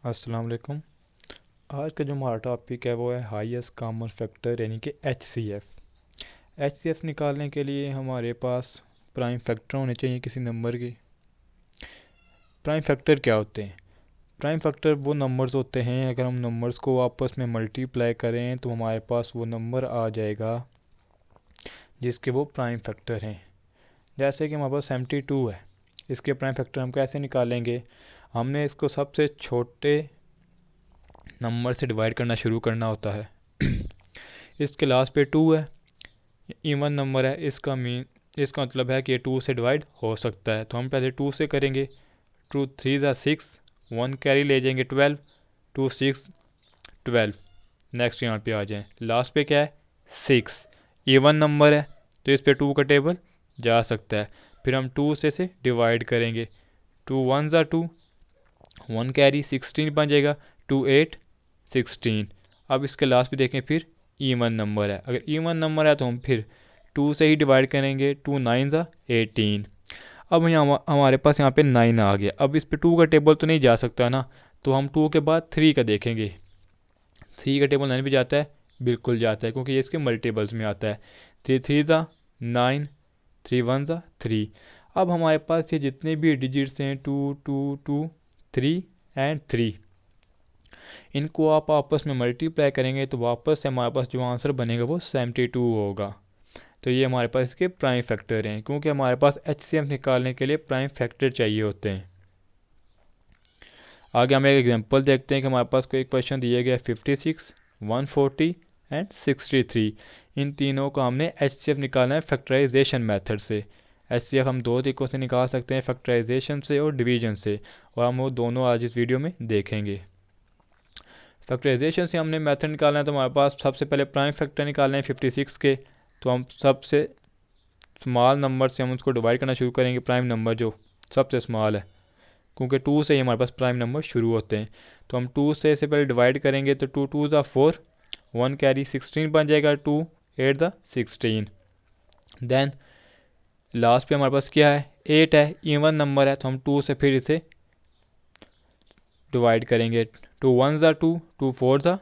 अस्सलाम वालेकुम। आज का जो हमारा टॉपिक है वो है हाईएस्ट कॉमन फैक्टर यानी कि एचसीएफ निकालने के लिए हमारे पास प्राइम फैक्टर होने चाहिए किसी नंबर के। प्राइम फैक्टर क्या होते हैं? प्राइम फैक्टर वो नंबर्स होते हैं, अगर हम नंबर्स को आपस में मल्टीप्लाई करें तो हमारे पास वो नंबर आ जाएगा जिसके वो प्राइम फैक्टर हैं। जैसे कि हमारे पास 72 है, इसके प्राइम फैक्टर हम कैसे निकालेंगे? हमने इसको सबसे छोटे नंबर से डिवाइड करना शुरू करना होता है। इसके लास्ट पे 2 है, इवन नंबर है, इसका मतलब है कि ये 2 से डिवाइड हो सकता है। तो हम पहले 2 से करेंगे। 2 3 ज़ा 6, 1 कैरी ले जाएंगे 12, 2 6 12। नेक्स्ट यहाँ पे आ जाएं, लास्ट पे क्या है 6, इवन नंबर है तो इस पे 2 का टेबल जा सकता है। फिर हम 2 से डिवाइड करेंगे। 2 1 ज़ा 2, 1 कैरी 16 बन जाएगा, 2 8 16। अब इसके लास्ट पे देखें, फिर ईवन नंबर है, अगर ईवन नंबर है तो हम फिर 2 से ही डिवाइड करेंगे। 2 9 ज़ा 18। अब यहाँ हमारे पास यहाँ पे 9 आ गया। अब इस पे 2 का टेबल तो नहीं जा सकता ना, तो हम 2 के बाद 3 का देखेंगे। 3 का टेबल 9 पे जाता है, बिल्कुल जाता है क्योंकि ये इसके मल्टीपल्स में आता है। 3 3 ज़ा 9, 3 1 ज़ा 3। अब हमारे पास ये जितने भी डिजिट्स हैं 2 2 2 3 एंड 3, इनको आप आपस में मल्टीप्लाई करेंगे तो वापस से हमारे पास जो आंसर बनेगा वो 72 होगा। तो ये हमारे पास इसके प्राइम फैक्टर हैं, क्योंकि हमारे पास एचसीएफ निकालने के लिए प्राइम फैक्टर चाहिए होते हैं। आगे हम एक एग्जांपल देखते हैं कि हमारे पास कोई क्वेश्चन दिया गया है 56, 140 एंड 63। इन तीनों का हमने एचसीएफ निकालना है फैक्टराइजेशन मेथड से। एचसीएफ हम दो तरीकों से निकाल सकते हैं, फैक्टराइजेशन से और डिवीजन से, और हम वो दोनों आज इस वीडियो में देखेंगे। फैक्टराइजेशन से हमने मेथड निकालना है तो हमारे पास सबसे पहले प्राइम फैक्टर निकालना है 56 के। तो हम सबसे स्मॉल नंबर से हम उसको डिवाइड करना शुरू करेंगे, प्राइम नंबर जो सबसे स्मॉल है, क्योंकि 2 से ही हमारे पास प्राइम नंबर शुरू होते हैं। तो हम 2 से पहले डिवाइड करेंगे तो 2 2 ज़ा 4, 1 कैरी 16 बन जाएगा, 2 8 ज़ा 16। देन लास्ट पे हमारे पास क्या है 8 है, इवन नंबर है तो हम 2 से फिर इसे डिवाइड करेंगे। 2 1 ज़ा 2, 2 4 ज़ा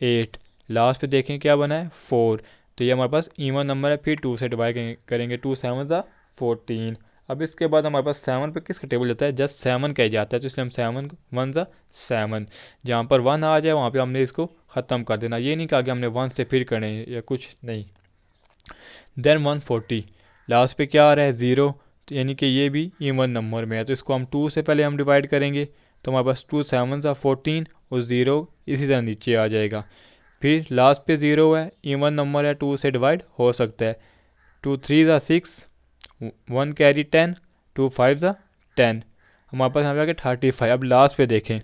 8। लास्ट पे देखें क्या बना है 4, तो ये हमारे पास इवन नंबर है, फिर 2 से डिवाइड करेंगे। 2 7 ज़ा 14। अब इसके बाद हमारे पास 7 पे किसका टेबल जाता है, जस्ट 7 का ही जाता है, तो इसलिए हम 7 1 ज़ा 7, जहाँ पर 1 आ जाए वहाँ पे हमने इसको ख़त्म कर देना। ये नहीं कहा कि हमने 1 से फिर करने या कुछ नहीं। देन 140, लास्ट पे क्या आ रहा है 0, तो यानी कि ये भी इवन नंबर में है, तो इसको हम 2 से पहले हम डिवाइड करेंगे। तो हमारे पास 2 7 ज़ा 14 और 0 इसी तरह नीचे आ जाएगा। फिर लास्ट पे 0 है, इवन नंबर है, 2 से डिवाइड हो सकता है। 2 3 ज़ा 6, 1 कैरी 10, 2 5 ज़ा 10। हमारे पास यहाँ पे आ गया 35। अब लास्ट पे देखें,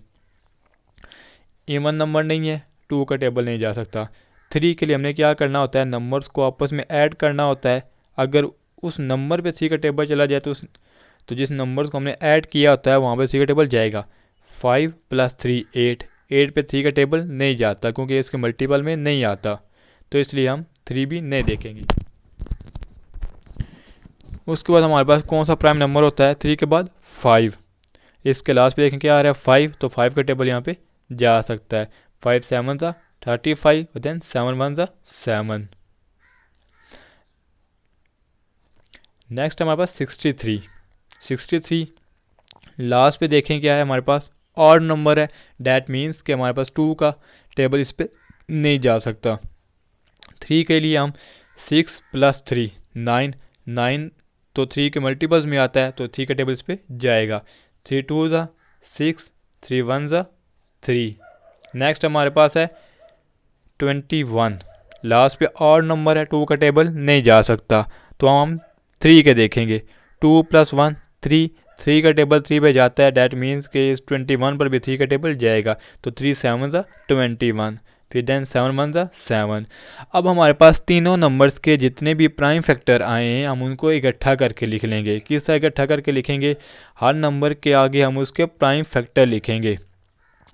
इवन नंबर नहीं है, 2 का टेबल नहीं जा सकता। 3 के लिए हमने क्या करना होता है, नंबर्स को आपस में ऐड करना होता है। अगर उस नंबर पे 3 का टेबल चला जाए तो जिस नंबर्स को हमने ऐड किया होता है वहाँ पे 3 का टेबल जाएगा। 5 + 3 8, 8 पे 3 का टेबल नहीं जाता क्योंकि इसके मल्टीपल में नहीं आता, तो इसलिए हम 3 भी नहीं देखेंगे। उसके बाद हमारे पास कौन सा प्राइम नंबर होता है 3 के बाद 5। इसके लास्ट पे देखें क्या आ रहा है 5, तो 5 का टेबल यहाँ पे जा सकता है। 5 7 ज़ा 35 और देन 7 1 ज़ा 7। नेक्स्ट हमारे पास 63 लास्ट पे देखें क्या है हमारे पास ऑड नंबर है, डैट मीन्स कि हमारे पास 2 का टेबल इस पर नहीं जा सकता। 3 के लिए हम 6 + 3 9, 9 तो 3 के मल्टीपल्स में आता है, तो 3 का टेबल इस पर जाएगा। 3 2 ज़ा 6, 3 1 ज़ा 3। नेक्स्ट हमारे पास है 21, लास्ट पे ऑड नंबर है, 2 का टेबल नहीं जा सकता, तो हम 3 के देखेंगे। 2 + 1 3, 3 का टेबल 3 पे जाता है, डैट मीन्स कि इस 21 पर भी 3 का टेबल जाएगा, तो 3 7 ज़ा 21, फिर देन 7 1 ज़ा 7। अब हमारे पास तीनों नंबर्स के जितने भी प्राइम फैक्टर आए हैं हम उनको इकट्ठा करके लिख लेंगे। किस तरह इकट्ठा करके लिखेंगे, हर नंबर के आगे हम उसके प्राइम फैक्टर लिखेंगे।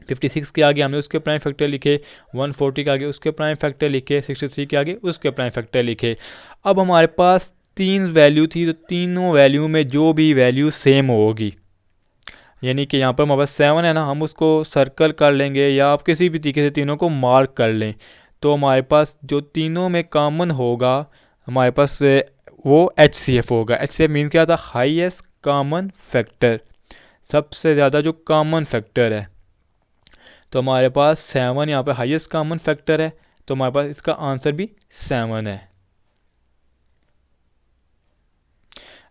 56 के आगे हमने उसके प्राइम फैक्टर लिखे, 140 के आगे उसके प्राइम फैक्टर लिखे, 63 के आगे उसके प्राइम फैक्टर लिखे। अब हमारे पास 3 वैल्यू थी, तो तीनों वैल्यू में जो भी वैल्यू सेम होगी, यानी कि यहाँ पर हमारे पास 7 है ना, हम उसको सर्कल कर लेंगे या आप किसी भी तरीके से तीनों को मार्क कर लें। तो हमारे पास जो तीनों में कॉमन होगा हमारे पास वो एच सी एफ होगा। एच सी एफ मीन क्या था, हाईएस्ट कॉमन फैक्टर, सबसे ज़्यादा जो कॉमन फैक्टर है। तो हमारे पास 7 यहाँ पे हाईएस्ट कॉमन फैक्टर है, तो हमारे पास इसका आंसर भी 7 है।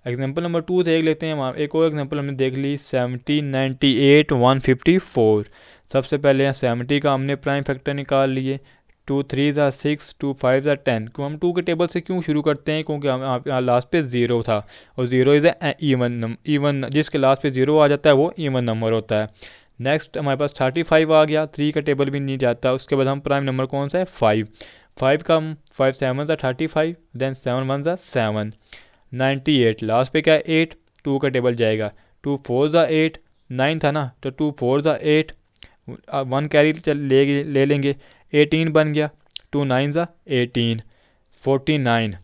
एग्जाम्पल नंबर 2 देख लेते हैं। हम एक और एग्जाम्पल हमने देख ली, 70, 98, 154। सबसे पहले यहाँ 70 का हमने प्राइम फैक्टर निकाल लिए। 2 3 ज़ा 6, 2 5 ज़ा 10। क्यों हम 2 के टेबल से क्यों शुरू करते हैं, क्योंकि हम यहाँ लास्ट पे 0 था और 0 इज़ इवन जिसके लास्ट पे 0 आ जाता है वो इवन नंबर होता है। नेक्स्ट हमारे पास 35 आ गया, 3 का टेबल भी नहीं जाता। उसके बाद हम प्राइम नंबर कौन सा है, 5। 5 का हम 5 7 ज़ा 35, देन 7 1 ज़ा 7। 98 लास्ट पे क्या है 8, 2 का टेबल जाएगा। 2 4 ज़ा 8, 9 था ना, तो 2 4 ज़ा 8, 1 कैरी ले लेंगे, 18 बन गया। 2 9 ज़ा 18, 49।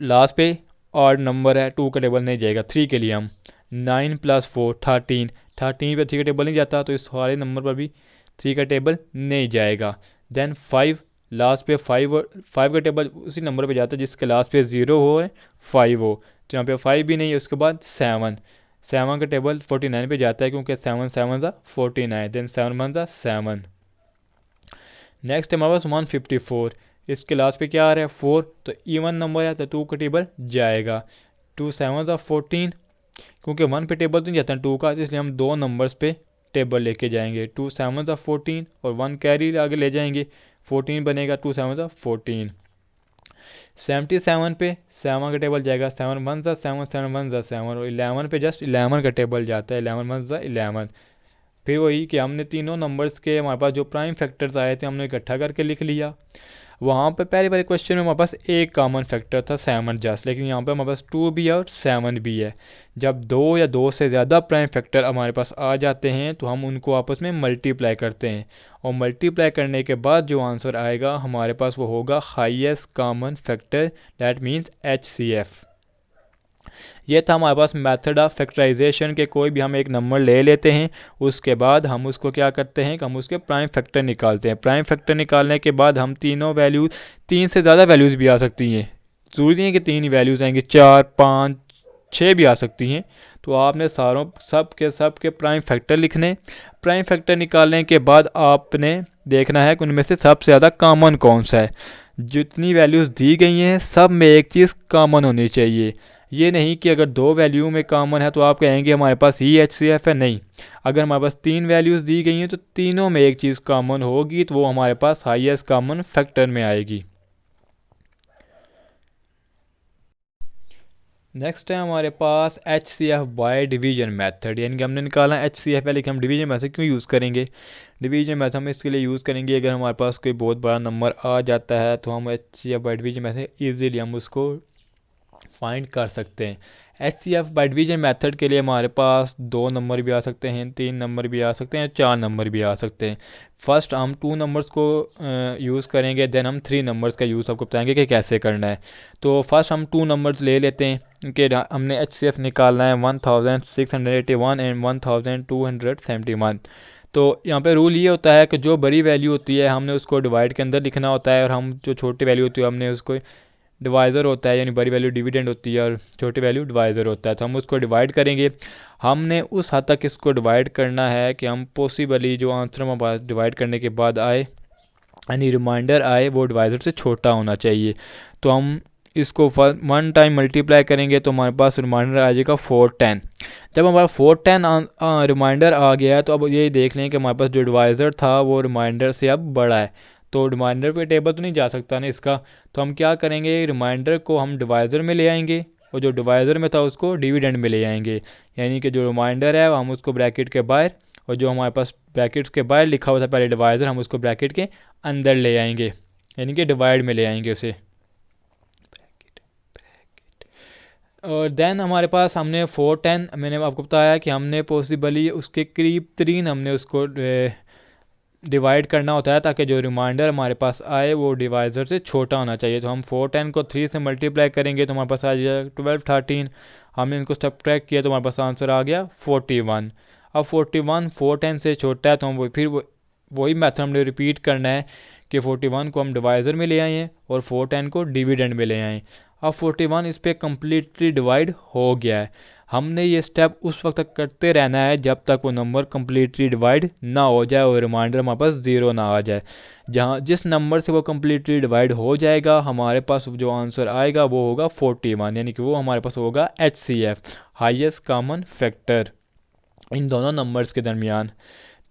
लास्ट पे ऑड नंबर है, 2 का टेबल नहीं जाएगा। 3 के लिए हम 9 + 4 13, 13 पे 3 का टेबल नहीं जाता, तो इस सारे नंबर पर भी 3 का टेबल नहीं जाएगा। देन 5, लास्ट पे 5 का टेबल उसी नंबर पे जाता है जिसके लास्ट पे 0 हो और 5 हो, तो यहाँ पे 5 भी नहीं है। उसके बाद 7, 7 का टेबल 49 पे जाता है क्योंकि 7 7 ज़ा 49, देन 7 1 ज़ा 7। नेक्स्ट हमारे पास 154, इसके लास्ट पे क्या आ रहा है 4, तो इवन नंबर है तो 2 का टेबल जाएगा। 2 7 ज़ा 14, क्योंकि 1 पे टेबल तो नहीं जाता है 2 का, इसलिए हम 2 नंबर्स पे टेबल लेके जाएंगे। 2 7 ज़ा 14 और 1 कैरी आगे ले जाएंगे, 14 बनेगा। 2 7 ज़ा 14। 77 पे 7 का टेबल जाएगा, 7 1 ज़ा 7, 7 1 ज़ा 7, और 11 पे जस्ट 11 का टेबल जाता है, 11 1 ज़ा 11। फिर वही कि हमने तीनों नंबर्स के हमारे पास जो प्राइम फैक्टर्स आए थे हमने इकट्ठा करके लिख लिया। वहाँ पे पहले वाले क्वेश्चन में हमारे पास एक कॉमन फैक्टर था 7 जस्ट, लेकिन यहाँ पे हमारे पास 2 भी है और 7 भी है। जब 2 या 2 से ज़्यादा प्राइम फैक्टर हमारे पास आ जाते हैं तो हम उनको आपस में मल्टीप्लाई करते हैं, और मल्टीप्लाई करने के बाद जो आंसर आएगा हमारे पास वो होगा highest common factor, that means HCF। ये था हमारे पास मेथड ऑफ फैक्टराइजेशन के कोई भी हम एक नंबर ले लेते हैं, उसके बाद हम उसको क्या करते हैं कि हम उसके प्राइम फैक्टर निकालते हैं। प्राइम फैक्टर निकालने के बाद हम तीनों वैल्यूज़, 3 से ज़्यादा वैल्यूज़ भी आ सकती हैं, ज़रूरी नहीं है कि 3 ही वैल्यूज़ आएंगी, 4 5 6 भी आ सकती हैं। तो आपने सारों सब के प्राइम फैक्टर लिखने। प्राइम फैक्टर निकालने के बाद आपने देखना है कि उनमें से सबसे ज़्यादा कॉमन कौन सा है। जितनी वैल्यूज़ दी गई हैं सब में एक चीज़ कॉमन होनी चाहिए। ये नहीं कि अगर 2 वैल्यू में कॉमन है तो आप कहेंगे हमारे पास ही HCF है, नहीं। अगर हमारे पास 3 वैल्यूज़ दी गई हैं तो तीनों में एक चीज़ कॉमन होगी, तो वो हमारे पास हाईएस्ट कॉमन फैक्टर में आएगी। नेक्स्ट है हमारे पास HCF बाय डिवीजन मेथड, यानी कि हमने निकाला HCF है लेकिन हम डिवीजन मेथड क्यों यूज़ करेंगे। डिवीजन मेथड हम इसके लिए यूज़ करेंगे अगर हमारे पास कोई बहुत बड़ा नंबर आ जाता है तो हम HCF by division method easily हम उसको फाइंड कर सकते हैं। HCF बाय डिवीजन मेथड के लिए हमारे पास 2 नंबर भी आ सकते हैं, 3 नंबर भी आ सकते हैं, 4 नंबर भी आ सकते हैं। फर्स्ट हम 2 नंबर्स को यूज़ करेंगे, देन हम 3 नंबर्स का यूज़ आपको बताएंगे कि कैसे करना है। तो फर्स्ट हम 2 नंबर्स ले लेते हैं कि हमने HCF निकालना है 1681 एंड 1271। तो यहाँ पे रूल ये होता है कि जो बड़ी वैल्यू होती है हमने उसको डिवाइड के अंदर लिखना होता है, और हम जो छोटी वैल्यू होती है हमने उसको डिवाइज़र होता है, यानी बड़ी वैल्यू डिविडेंड होती है और छोटी वैल्यू डिवाइज़र होता है, तो हम उसको डिवाइड करेंगे। हमने उस हद तक इसको डिवाइड करना है कि हम पॉसिबली जो आंसर हमारे पास डिवाइड करने के बाद आए, यानी रिमाइंडर आए, वो डिवाइज़र से छोटा होना चाहिए। तो हम इसको 1 टाइम मल्टीप्लाई करेंगे तो हमारे पास रिमाइंडर आ जाएगा 410। जब हमारा 410 रिमाइंडर आ गया है तो अब ये देख लें कि हमारे पास जो डिवाइज़र था वो रिमाइंडर से अब बड़ा है, तो रिमाइंडर पे टेबल तो नहीं जा सकता ना इसका। तो हम क्या करेंगे, रिमाइंडर को हम डिवाइज़र में ले आएंगे और जो डिवाइज़र में था उसको डिविडेंड में ले आएंगे, यानी कि जो रिमाइंडर है हम उसको ब्रैकेट के बाहर, और जो हमारे पास ब्रैकेट्स के बाहर लिखा हुआ था पहले डिवाइज़र, हम उसको ब्रैकेट के अंदर ले आएंगे, यानी कि डिवाइड में ले आएंगे उसे। और देन हमारे पास हमने 410, मैंने आपको बताया कि हमने पॉसिबली उसके करीब 3 हमने उसको डिवाइड करना होता है ताकि जो रिमाइंडर हमारे पास आए वो डिवाइज़र से छोटा होना चाहिए। तो हम 410 को 3 से मल्टीप्लाई करेंगे तो हमारे पास आ जाएगा 1213। हमने इनको सब्ट्रैक्ट किया तो हमारे पास आंसर आ गया 41। अब 41 410 से छोटा है तो हम वही मेथड हमने रिपीट करना है कि 41 को हम डिवाइज़र में ले आए हैं और 410 को डिविडेंड में ले आए। अब 41 इस पर कम्प्लीटली डिवाइड हो गया है। हमने ये स्टेप उस वक्त तक करते रहना है जब तक वो नंबर कम्प्लीटली डिवाइड ना हो जाए और रिमाइंडर हमारे पास ज़ीरो ना आ जाए। जिस नंबर से वो कम्प्लीटली डिवाइड हो जाएगा हमारे पास जो आंसर आएगा वो होगा 41, यानी कि वो हमारे पास होगा HCF, हाईएस्ट कॉमन फैक्टर, इन दोनों नंबर्स के दरमियान।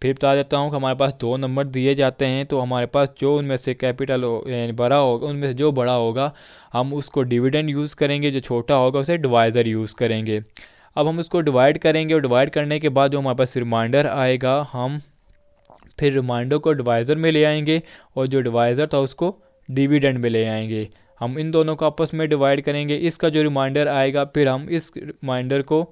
फिर बता देता हूँ कि हमारे पास दो नंबर दिए जाते हैं तो हमारे पास जो उनमें से कैपिटल यानी बड़ा होगा, उनमें से जो बड़ा होगा हम उसको डिविडेंड यूज़ करेंगे, जो छोटा होगा उसे डिवाइज़र यूज़ करेंगे। अब हम उसको डिवाइड करेंगे और डिवाइड करने के बाद जो हमारे पास रिमाइंडर आएगा हम फिर रिमाइंडर को डिवाइज़र में ले आएंगे और जो डिवाइज़र था उसको डिविडेंड में ले आएंगे। हम इन दोनों को आपस में डिवाइड करेंगे, इसका जो रिमाइंडर आएगा फिर हम इस रिमाइंडर को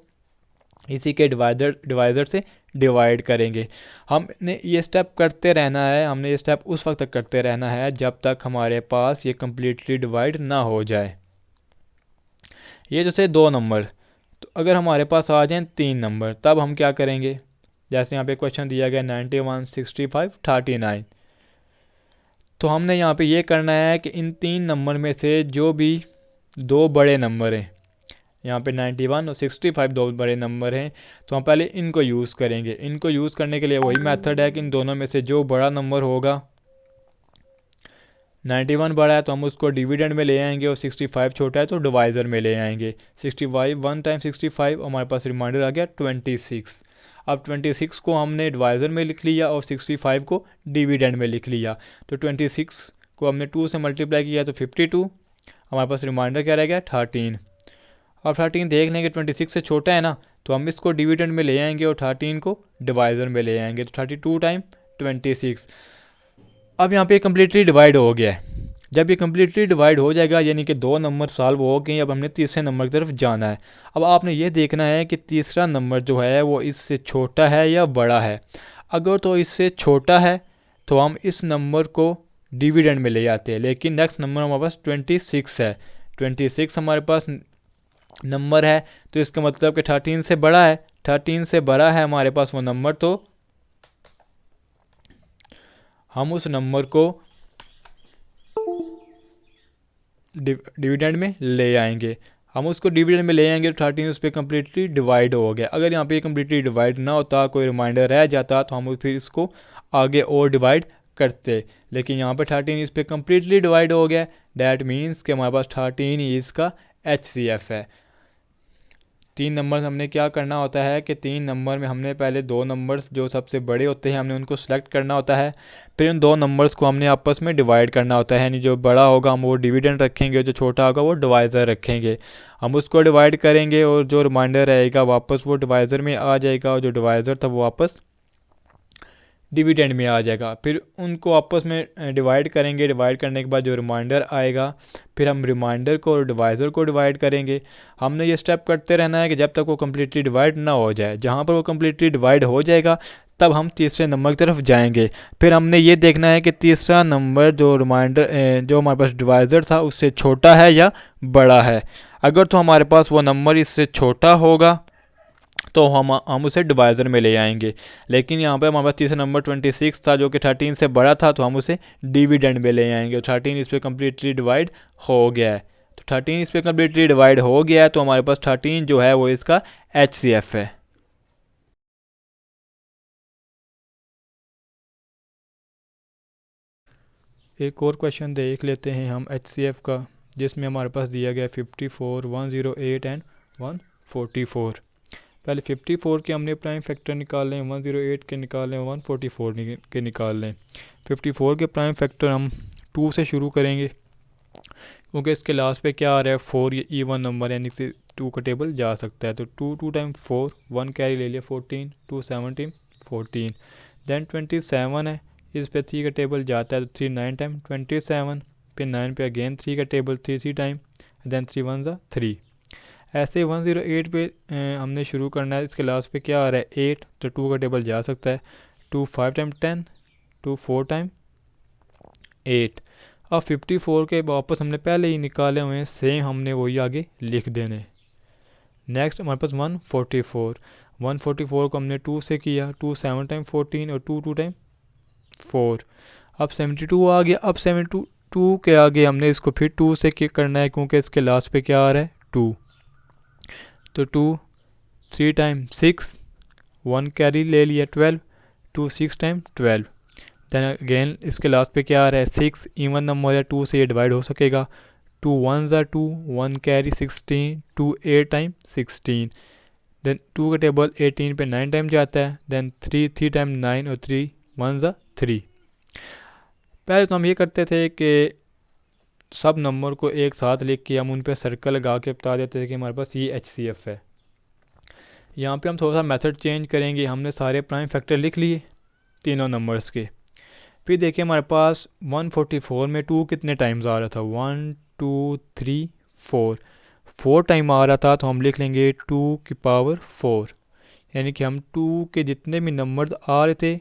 इसी के डिवाइज़र से डिवाइड करेंगे। हमने ये स्टेप करते रहना है, हमने ये स्टेप उस वक्त तक करते रहना है जब तक हमारे पास ये कम्प्लीटली डिवाइड ना हो जाए। ये जैसे दो नंबर, तो अगर हमारे पास आ जाएं तीन नंबर तब हम क्या करेंगे। जैसे यहाँ पे क्वेश्चन दिया गया 91, 65, 39, तो हमने यहाँ पे ये करना है कि इन तीन नंबर में से जो भी दो बड़े नंबर हैं, यहाँ पे 91 और 65 दो बड़े नंबर हैं, तो हम पहले इनको यूज़ करेंगे। इनको यूज़ करने के लिए वही मेथड है कि इन दोनों में से जो बड़ा नंबर होगा, 91 बड़ा है तो हम उसको डिविडेंड में ले आएंगे और 65 छोटा है तो डिवाइज़र में ले आएंगे। 65 1 टाइम 65 हमारे पास रिमाइंडर आ गया 26। अब 26 को हमने डिवाइज़र में लिख लिया और 65 को डिविडेंड में लिख लिया, तो 26 को हमने 2 से मल्टीप्लाई किया तो 52, हमारे पास रिमाइंडर क्या रह गया 13। अब 13 देख लेंगे 26 से छोटा है ना, तो हम इसको डिविडेंड में ले आएंगे और 13 को डिवाइज़र में ले आएंगे, तो 32 टाइम 26। अब यहाँ पे कम्प्लीटली डिवाइड हो गया है। जब ये कम्प्लीटली डिवाइड हो जाएगा यानी कि दो नंबर सॉल्व हो गए, अब हमने तीसरे नंबर की तरफ जाना है। अब आपने ये देखना है कि तीसरा नंबर जो है वो इससे छोटा है या बड़ा है। अगर तो इससे छोटा है तो हम इस नंबर को डिविडेंड में ले आते हैं, लेकिन नेक्स्ट नंबर हमारे पास 26 है, 26 हमारे पास नंबर है, तो इसका मतलब कि 13 से बड़ा है, 13 से बड़ा है हमारे पास वो नंबर, तो हम उस नंबर को डिविडेंड में ले आएंगे। हम उसको डिविडेंड में ले आएंगे तो 13 उस पर कम्प्लीटली डिवाइड हो गया। अगर यहाँ पे कम्प्लीटली डिवाइड ना होता, कोई रिमाइंडर रह जाता, तो हम फिर इसको आगे और डिवाइड करते, लेकिन यहाँ पे 13 इस पर कम्प्लीटली डिवाइड हो गया। डैट मीन्स कि हमारे पास 13 ही इसका HCF है। तीन नंबर हमने क्या करना होता है कि तीन नंबर में हमने पहले दो नंबर्स जो सबसे बड़े होते हैं हमने उनको सेलेक्ट करना होता है, फिर उन दो नंबर्स को हमने आपस में डिवाइड करना होता है, यानी जो बड़ा होगा हम वो डिविडेंड रखेंगे, जो छोटा होगा वो डिवाइज़र रखेंगे। हम उसको डिवाइड करेंगे और जो रिमाइंडर रहेगा वापस वो डिवाइज़र में आ जाएगा और जो डिवाइज़र था वो वापस डिविडेंड में आ जाएगा। फिर उनको आपस में डिवाइड करेंगे, डिवाइड करने के बाद जो रिमाइंडर आएगा फिर हम रिमाइंडर को और डिवाइज़र को डिवाइड करेंगे। हमने ये स्टेप करते रहना है कि जब तक वो कम्प्लीटली डिवाइड ना हो जाए। जहाँ पर वो कम्प्लीटली डिवाइड हो जाएगा तब हम तीसरे नंबर की तरफ जाएंगे। फिर हमने ये देखना है कि तीसरा नंबर जो रिमाइंडर जो हमारे पास डिवाइज़र था उससे छोटा है या बड़ा है। अगर तो हमारे पास वो नंबर इससे छोटा होगा तो हम उसे डिवाइज़र में ले आएंगे, लेकिन यहाँ पे हमारे पास तीसरा नंबर 26 था जो कि 13 से बड़ा था, तो हम उसे डिविडेंड में ले आएंगे। 13 इस पर कम्प्लीटली डिवाइड हो गया है, तो 13 इस पर कम्प्लीटली डिवाइड हो गया है, तो हमारे पास 13 जो है वो इसका HCF है। एक और क्वेश्चन देख लेते हैं हम HCF का, जिसमें हमारे पास दिया गया 54, 108 एंड 144। पहले 54 के हमने प्राइम फैक्टर निकाल लें, 108 के निकाल लें, 144 के निकाल लें। 54 के प्राइम फैक्टर हम 2 से शुरू करेंगे क्योंकि इसके लास्ट पे क्या आ रहा है 4, ये इवन नंबर यानी कि 2 का टेबल जा सकता है, तो 2 टाइम 4, 1 कैरी ले लिया 14, 2 17 14, देन 27 है, इस पे 3 का टेबल जाता है तो 3 9 टाइम 27, फिर 9 पे अगेन 3 का टेबल 3 टाइम, देन 3 1 ज़ा 3। ऐसे 108 पे हमने शुरू करना है, इसके लास्ट पे क्या आ रहा है 8, तो 2 का टेबल जा सकता है, 2 5 टाइम 10, 2 4 टाइम 8। अब 54 के वापस हमने पहले ही निकाले हुए हैं, सेम हमने वही आगे लिख देने। नेक्स्ट हमारे पास 144, 144 को हमने 2 से किया, 2 7 टाइम 14 और 2 2 टाइम 4। अब 72 आ गया। अब 72 के आगे हमने इसको फिर 2 से करना है क्योंकि इसके लास्ट पे क्या आ रहा है 2। तो 2 3 टाइम 6, 1 कैरी ले लिया 12, 2 6 टाइम 12। देन अगेन इसके लास्ट पे क्या आ रहा है 6, इवन नंबर है 2 से ये डिवाइड हो सकेगा। 2 1 ज़ा 2, 1 कैरी 16, 2 8 टाइम 16। देन 2 का टेबल 18 पे 9 टाइम जाता है। देन 3 3 टाइम 9 और 3 1 ज़ा 3। पहले तो हम ये करते थे कि सब नंबर को एक साथ लिख के हम उन पे सर्कल लगा के बता देते थे कि हमारे पास ये HCF है। यहाँ पे हम थोड़ा सा मेथड चेंज करेंगे। हमने सारे प्राइम फैक्टर लिख लिए तीनों नंबर्स के। फिर देखिए हमारे पास 144 में 2 कितने टाइम्स आ रहा था 1 2 3 4, 4 टाइम आ रहा था। तो हम लिख लेंगे 2 की पावर 4, यानी कि हम 2 के जितने भी नंबर्स आ रहे थे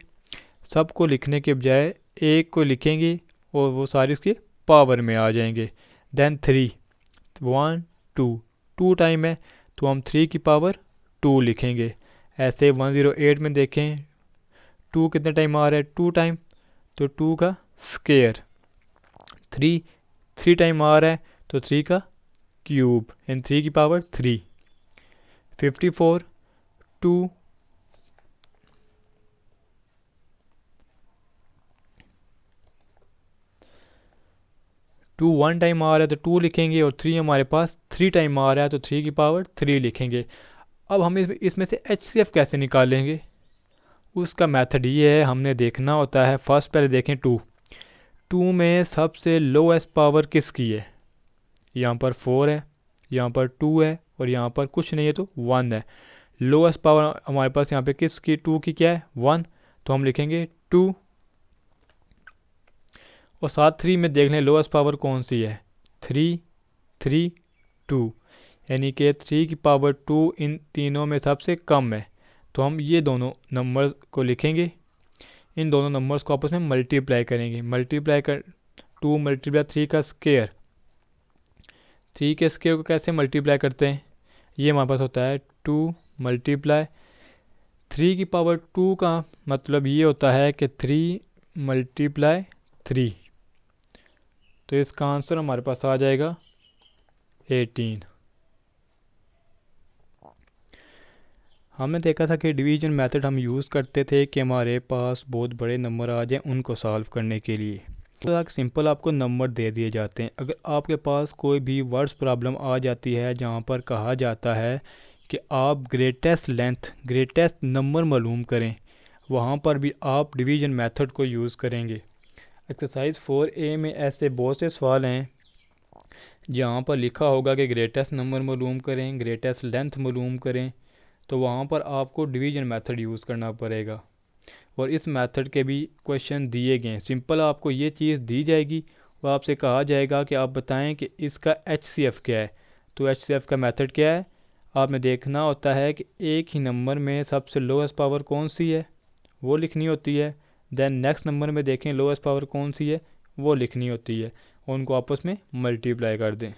सबको लिखने के बजाय एक को लिखेंगे और वो सारे इसके पावर में आ जाएंगे। देन 3, 1 2, 2 टाइम है तो हम 3 की पावर 2 लिखेंगे। ऐसे 108 में देखें 2 कितने टाइम आ रहा है 2 टाइम, तो 2 का स्क्वायर। 3 3 टाइम आ रहा है तो 3 का क्यूब एंड 3 की पावर 3। 54 2 2 1 टाइम आ रहा है तो 2 लिखेंगे और 3 हमारे पास 3 टाइम आ रहा है तो 3 की पावर 3 लिखेंगे। अब हम इसमें से HCF कैसे निकालेंगे, उसका मेथड ये है। हमने देखना होता है फर्स्ट पहले देखें 2 में सबसे लोएस्ट पावर किसकी है। यहाँ पर 4 है, यहाँ पर 2 है और यहाँ पर कुछ नहीं है तो 1 है। लोएस्ट पावर हमारे पास यहाँ पे किसकी 2 की क्या है 1, तो हम लिखेंगे 2। और साथ 3 में देख लें लोएस्ट पावर कौन सी है 3 3 2, यानी कि 3 की पावर 2 इन तीनों में सबसे कम है। तो हम ये दोनों नंबर्स को लिखेंगे, इन दोनों नंबर्स को आपस में मल्टीप्लाई करेंगे। मल्टीप्लाई कर 2 मल्टीप्लाई 3 का स्क्वायर। 3 के स्क्वायर को कैसे मल्टीप्लाई करते हैं, ये हमारे पास होता है 2 मल्टीप्लाई 3 की पावर 2 का मतलब ये होता है कि 3 मल्टीप्लाई 3। तो इसका आंसर हमारे पास आ जाएगा 18। हमने देखा था कि डिवीजन मेथड हम यूज़ करते थे कि हमारे पास बहुत बड़े नंबर आ जाएं उनको सॉल्व करने के लिए। तो एक सिंपल आपको नंबर दे दिए जाते हैं। अगर आपके पास कोई भी वर्ड्स प्रॉब्लम आ जाती है जहाँ पर कहा जाता है कि आप ग्रेटेस्ट लेंथ ग्रेटेस्ट नंबर मालूम करें, वहाँ पर भी आप डिवीजन मेथड को यूज़ करेंगे। एक्सरसाइज 4A में ऐसे बहुत से सवाल हैं जहाँ पर लिखा होगा कि ग्रेटेस्ट नंबर मालूम करें, ग्रेटेस्ट लेंथ मालूम करें, तो वहाँ पर आपको डिवीजन मेथड यूज़ करना पड़ेगा। और इस मेथड के भी क्वेश्चन दिए गए हैं। सिंपल आपको ये चीज़ दी जाएगी और आपसे कहा जाएगा कि आप बताएं कि इसका HCF क्या है। तो HCF का मेथड क्या है, आपने देखना होता है कि एक ही नंबर में सबसे लोएस्ट पावर कौन सी है वो लिखनी होती है। देन नेक्स्ट नंबर में देखें लोएस्ट पावर कौन सी है वो लिखनी होती है और उनको आपस में मल्टीप्लाई कर दें।